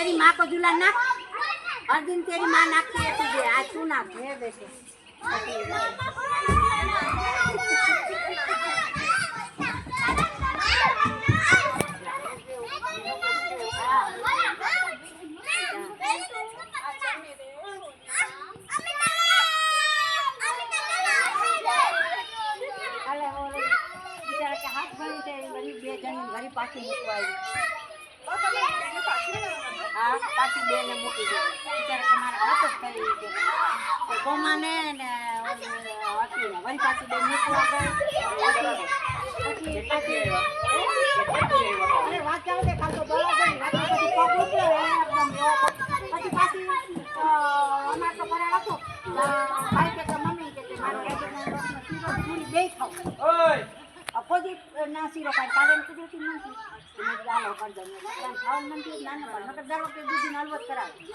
तेरी माँ को झूला नाक हर दिन तेरी माँ नाकती है तुझे आज तू नाक है बेटे घरी पाछी मूकवा हाँ पाछी बेने मूकी दे बिचारा के मारा हाथ ज करी दे तो गोमाने ने હતી ને વળી પાછી બે મૂકવા ગઈ અરે વાત જાવ દે ખાલી તો બોલા દે વાત પછી પગ ઉતરે એકદમ પછી પાછી અમાર તો કરે રાખો ભાઈ કે તો મમ્મી કે મારો રાજાનો રોટનો શીરો પૂરી બે ખાવ ઓય અપોઝિટ ના શીરો કાઢ કાઢે કુદરતી નથી તમે ગાલો કરી દો ખાવાનું મન થયું નાના પર નકર દર વખતે દૂધીનો હલવત કરાવે